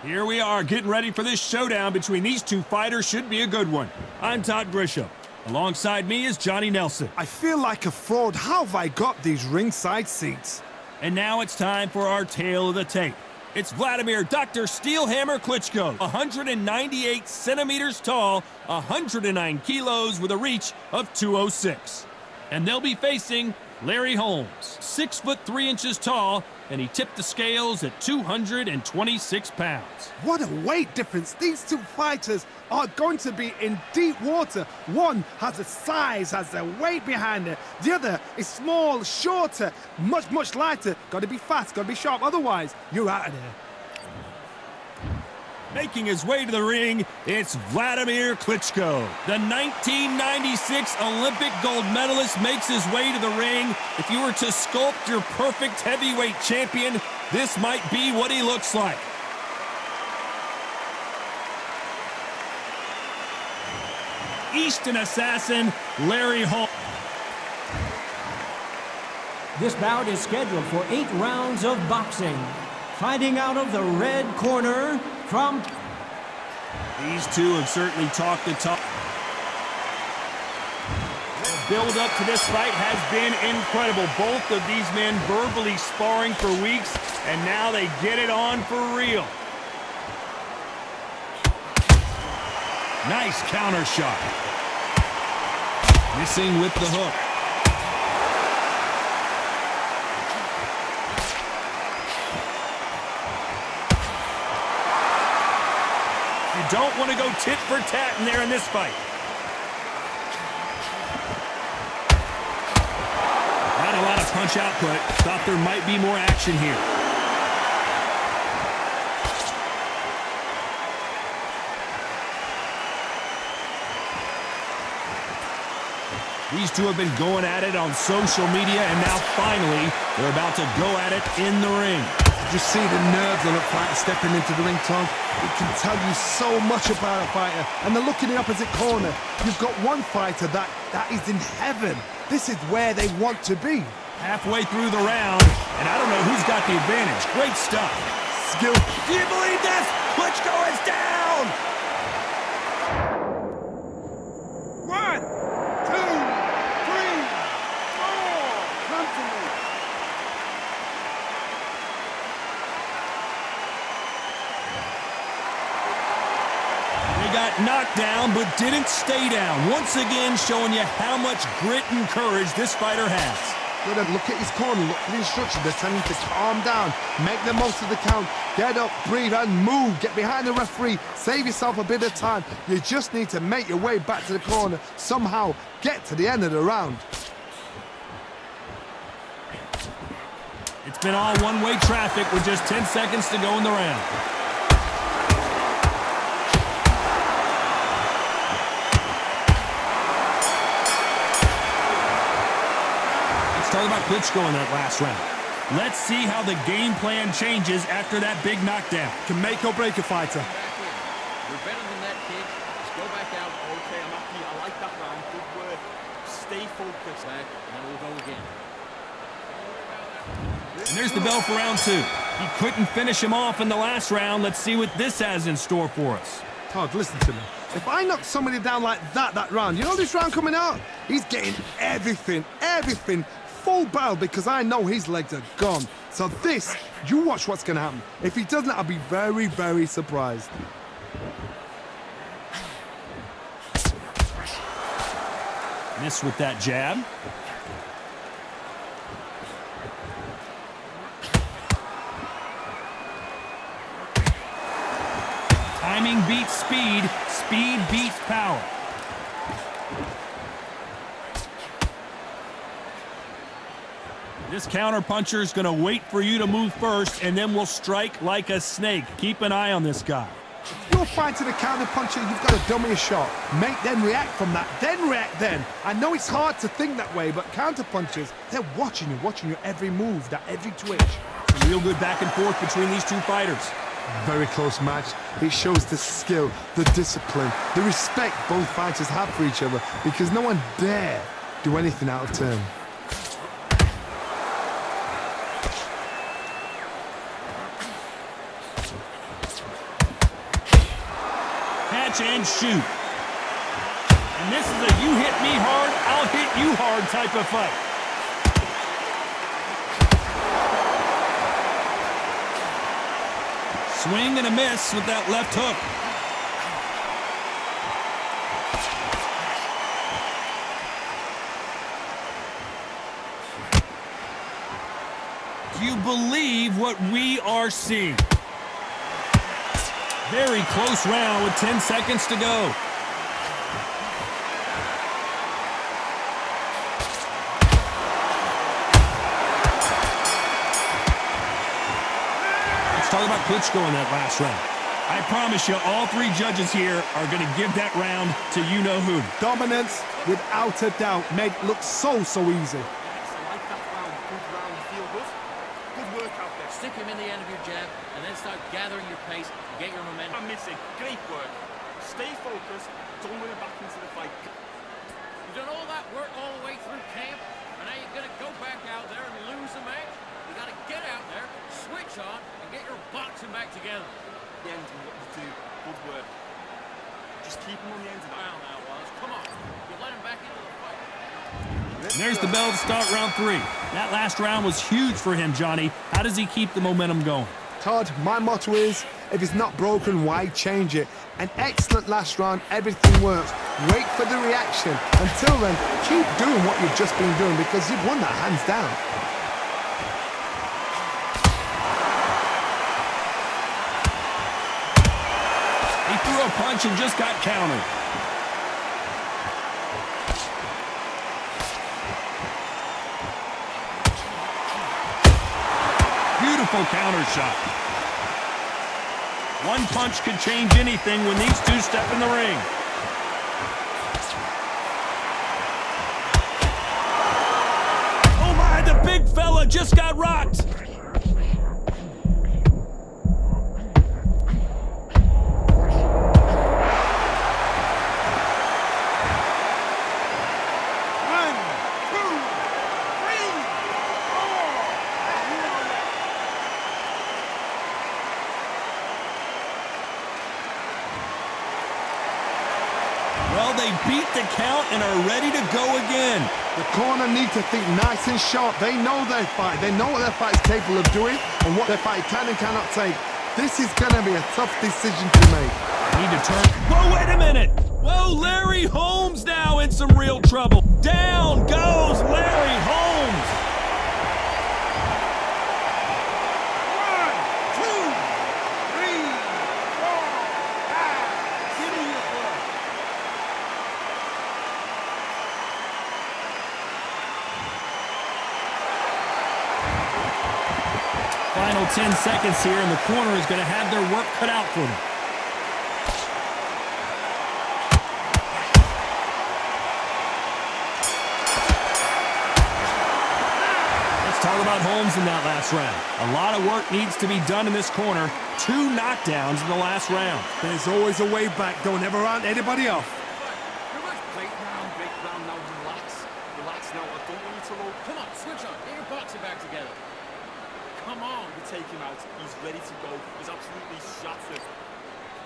Here we are getting ready for this showdown between these two fighters. Should be a good one. I'm Todd Grisham. Alongside me is Johnny Nelson. I feel like a fraud. How have I got these ringside seats? And now it's time for our tale of the tape. It's Wladimir Dr. Steelhammer Klitschko, 198 centimeters tall, 109 kilos with a reach of 206. And they'll be facing Larry Holmes, 6 foot 3 inches tall, and he tipped the scales at 226 pounds. What a weight difference. These two fighters are going to be in deep water. One has a size, has a weight behind it. The other is small, shorter, much lighter. Got to be fast, got to be sharp. Otherwise, you're out of there. Making his way to the ring, it's Wladimir Klitschko. The 1996 Olympic gold medalist makes his way to the ring. If you were to sculpt your perfect heavyweight champion, this might be what he looks like. Easton assassin, Larry Holmes. This bout is scheduled for 8 rounds of boxing. Fighting out of the red corner from... These two have certainly talked the talk. The build-up to this fight has been incredible. Both of these men verbally sparring for weeks, and now they get it on for real. Nice counter shot. Missing with the hook. You don't want to go tit for tat in there in this fight. Not a lot of punch output. Thought there might be more action here. These two have been going at it on social media, and now finally they're about to go at it in the ring. Did you see the nerves on a fighter stepping into the ring, Tom? It can tell you so much about a fighter. And the look in the opposite corner. You've got one fighter that is in heaven. This is where they want to be. Halfway through the round, and I don't know who's got the advantage. Great stuff. Skill. Do you believe this? Klitschko is down! 1, 2, 3, 4. Come to me. They got knocked down, but didn't stay down. Once again, showing you how much grit and courage this fighter has. Good, look at his corner, look at the instructions. They're telling him to calm down, make the most of the count, get up, breathe, and move. Get behind the referee, save yourself a bit of time. You just need to make your way back to the corner, somehow get to the end of the round. It's been all one-way traffic with just 10 seconds to go in the round. Talk about Klitschko in that last round. Let's see how the game plan changes after that big knockdown. Can make or break a fighter. You're better than that, kid. Just go back out. Okay, I'm up here. I like that round. Good work. Stay focused. Back, and we'll go again. And there's the bell for round 2. He couldn't finish him off in the last round. Let's see what this has in store for us. Todd, listen to me. If I knock somebody down like that round, you know this round coming out? He's getting everything, full barrel, because I know his legs are gone. So this, you watch what's going to happen. If he doesn't, I'll be very, very surprised. Miss with that jab. Timing beats speed. Speed beats power. This counterpuncher is going to wait for you to move first, and then will strike like a snake. Keep an eye on this guy. If you're fighting a counterpuncher, you've got to dummy a shot. Make them react from that, then react then. I know it's hard to think that way, but counterpunchers, they're watching your every move, that every twitch. Some real good back and forth between these two fighters. Very close match. It shows the skill, the discipline, the respect both fighters have for each other, because no one dare do anything out of turn. punch and shoot. And this is a you hit me hard, I'll hit you hard type of fight. Swing and a miss with that left hook. Do you believe what we are seeing? Very close round with 10 seconds to go. Let's talk about Klitschko in that last round. I promise you, all three judges here are going to give that round to you-know-who. Dominance, without a doubt, made it look so easy. I like that round. Good round. You feel good? Good work out there. Stick him in the end of your jab and then start gathering your pace and get your momentum. I'm missing. Great work. Stay focused. Don't let it back into the fight. You've done all that work all the way through camp, and now you're going to go back out there and lose the match. You got to get out there, switch on, and get your boxing back together. The end of what you do. Good work. Just keep him on the end of the round now, Wallace. Come on. You let him back into the fight. And there's the bell to start round 3. That last round was huge for him, Johnny. How does he keep the momentum going? Todd, my motto is, if it's not broken, why change it? An excellent last round, everything works. Wait for the reaction. Until then, keep doing what you've just been doing because you've won that hands down. He threw a punch and just got countered. Beautiful counter shot. One punch could change anything when these two step in the ring. Oh my, the big fella just got rocked. Well, they beat the count and are ready to go again. The corner need to think nice and sharp. They know their fight. They know what their fight is capable of doing and what their fight can and cannot take. This is going to be a tough decision to make. Need to turn. Whoa, wait a minute. Whoa, Larry Holmes now in some real trouble. Down goes Larry Holmes. 1, 2, 3, 4, 5. Give me your blood. Final 10 seconds here, and the corner is going to have their work cut out for them. Let's talk about Holmes in that last round. A lot of work needs to be done in this corner. 2 knockdowns in the last round. There's always a way back. Don't ever round anybody off. Great round, great round. Now relax. Relax now. I don't want you to roll. Come on, switch on. Get your boxing back together. Come on. We take him out. He's ready to go. He's absolutely shattered.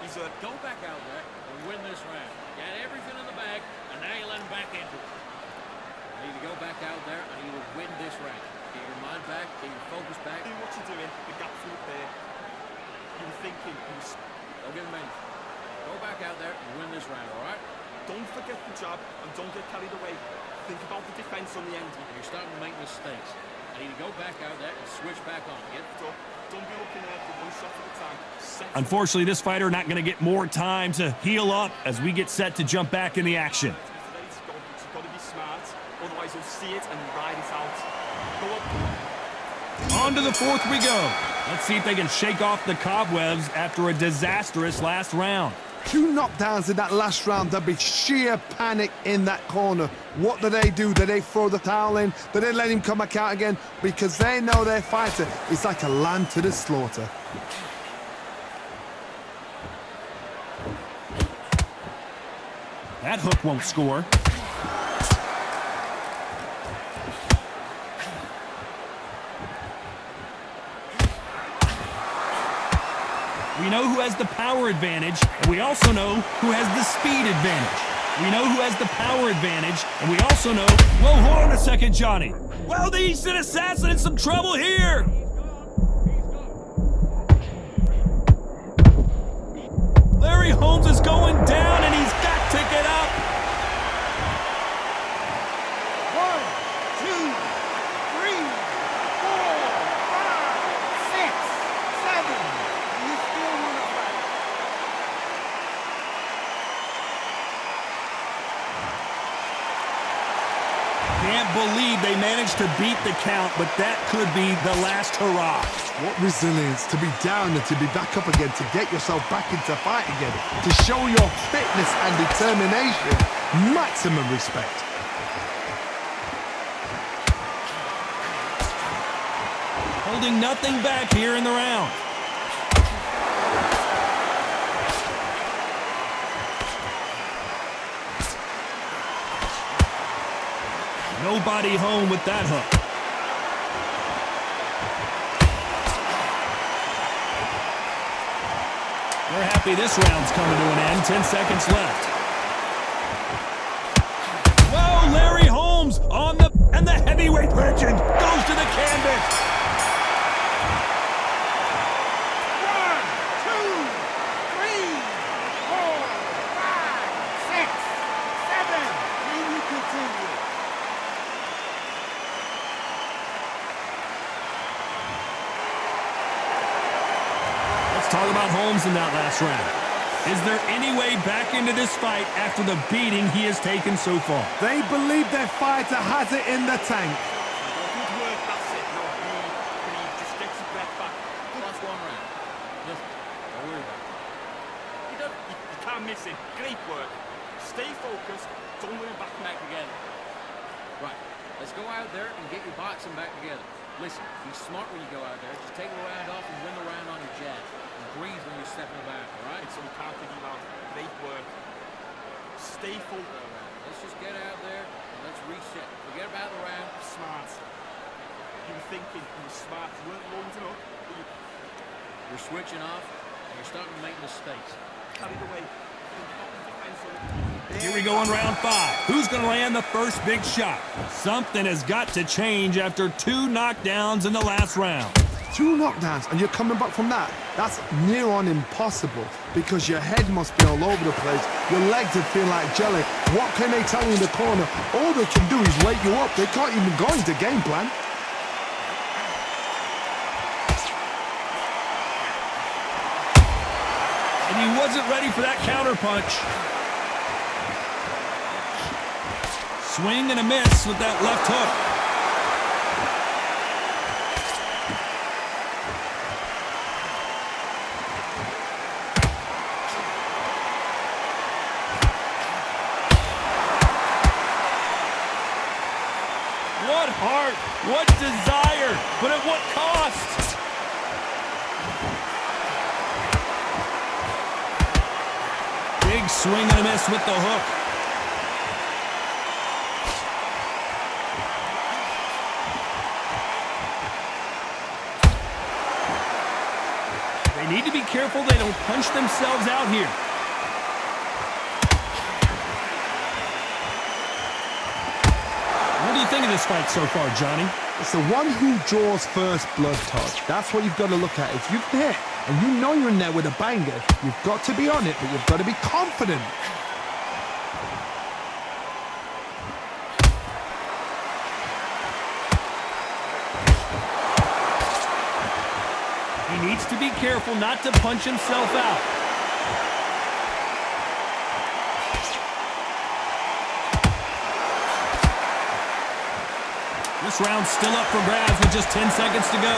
He's a go back out there and win this round. You had everything in the bag, and now you let him back into it. You need to go back out there, and you will win this round. Get your mind back, get your focus back. Do what you're doing. The gap's right there. You were thinking. Don't give him anything. Go back out there and win this round, all right? Don't forget the jab, and don't get carried away. Think about the defense on the end. You're starting to make mistakes. I need to go back out there and switch back on. Get up. Don't be looking there for one shot at a time. Unfortunately, this fighter not going to get more time to heal up as we get set to jump back in the action. He's ready to go, but you've got to be smart. Otherwise, you'll see it and ride it out. Go up. On to the 4th we go. Let's see if they can shake off the cobwebs after a disastrous last round. 2 knockdowns in that last round. There'll be sheer panic in that corner. What do? Do they throw the towel in? Do they let him come back out again? Because they know their fighter is like a lamb to the slaughter. That hook won't score. We We know who has the power advantage, and we also know who has the speed advantage. We know who has the power advantage, and we also know... Whoa, hold on a second, Johnny. Well, the Easton assassin in some trouble here. Larry Holmes is going down, and he's got to get up. 1, 2, 3, 4, 5, 6, 7. You still want to fight? Can't believe they managed to beat the count, but that could be the last hurrah. What resilience to be down and to be back up again, to get yourself back into fight again, to show your fitness and determination. Maximum respect. Holding nothing back here in the round. Nobody home with that hook. We're happy this round's coming to an end. 10 seconds left. Whoa, Larry Holmes on the... And the heavyweight legend goes to the canvas. 1, 2, 3, 4, 5, 6, 7. Can you continue? Let's talk about Holmes in that last round. Is there any way back into this fight after the beating he has taken so far? They believe their fighter has it in the tank. Good work, that's it. No, breathe. Just get your breath back. Last one round. Just don't worry about it. You can't miss it. Great work. Stay focused. Don't worry about back again. Right. Let's go out there and get your boxing back together. Listen, be smart when you go out there. Just take a round off and win the round on your jab. And breathe when you're stepping back, all right? So we can't figure out. Great work. Stay focused. Let's just get out there and let's reset. Forget about the round. Smart. You were thinking you were smart. You weren't loading up. You're switching off and you're starting to make mistakes. Carried away. Here we go in round 5. Who's going to land the first big shot? Something has got to change after 2 knockdowns in the last round. 2 knockdowns and you're coming back from that. That's near on impossible because your head must be all over the place. Your legs would feel like jelly. What can they tell you in the corner? All they can do is wake you up. They can't even go into game plan. And he wasn't ready for that counter punch. Swing and a miss with that left hook. What heart, what desire, but at what cost? Big swing and a miss with the hook. They need to be careful they don't punch themselves out here. What do you think of this fight so far, Johnny? It's the one who draws first blood touch. That's what you've got to look at. If you've hit and you know you're in there with a banger, you've got to be on it, but you've got to be confident. He needs to be careful not to punch himself out. This round's still up for grabs with just 10 seconds to go.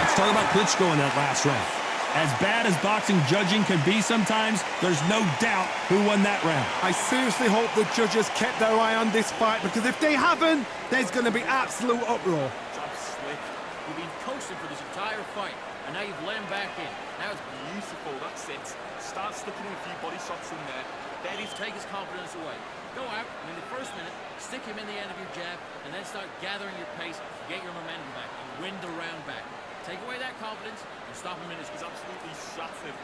Let's talk about Klitschko in that last round. As bad as boxing judging can be sometimes, there's no doubt who won that round. I seriously hope the judges kept their eye on this fight, because if they haven't, there's going to be absolute uproar. Job slick. You've been coasting for this entire fight, and now you've let him back in. Now it's Beautiful, that's it. Start slipping in a few body shots in there. Daddy's take his confidence away. Go out, and in the first minute, stick him in the end of your jab, and then start gathering your pace, get your momentum back, and win the round back. Take away that confidence, and stop him in his... He's absolutely shattered.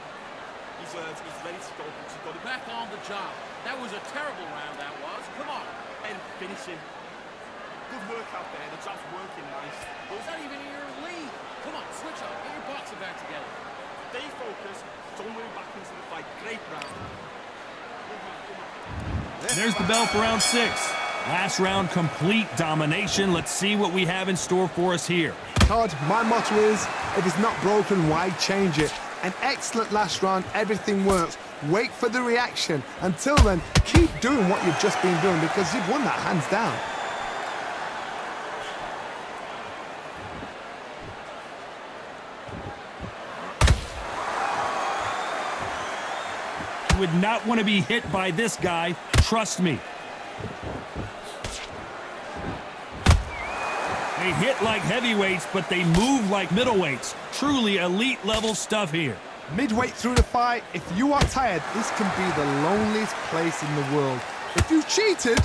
He's ready to go. He's got it Back on the job. That was a terrible round, that was. Come on. and finishing. Good work out there. The job's working nice. It's not even in your league. Come on, switch on. Get your boxing back together. Stay focused. Don't worry back into the fight. Great round. There's the bell for round 6. Last round, complete domination. Let's see what we have in store for us here. Todd, my motto is, if it's not broken, why change it? An excellent last round, everything works. Wait for the reaction. Until then, keep doing what you've just been doing because you've won that hands down. You would not want to be hit by this guy. Trust me. They hit like heavyweights, but they move like middleweights. Truly elite level stuff here. Midway through the fight, if you are tired, this can be the loneliest place in the world. If you've cheated...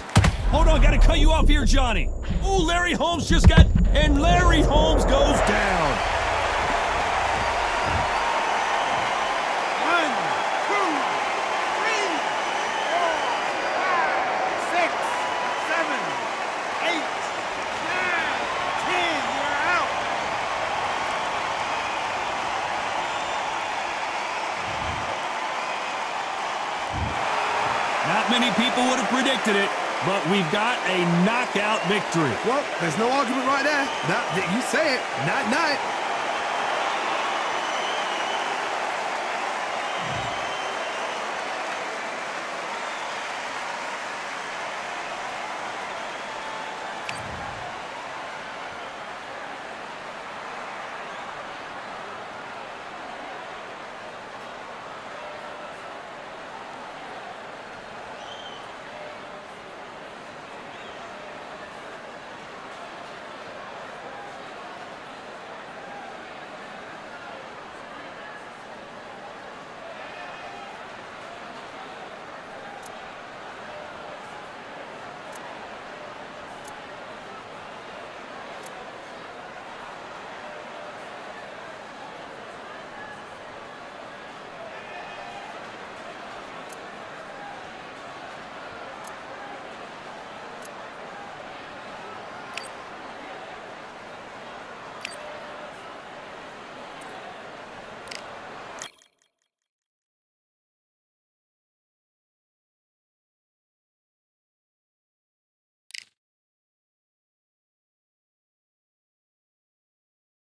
Hold on, gotta cut you off here, Johnny. Ooh, Larry Holmes just got... And Larry Holmes goes down. 1, 2, 3, 4, 5, 6, 7, 8, 9, 10. Not many people would have predicted it, but we've got a knockout victory. Well, there's no argument right there. You say it. Night-night.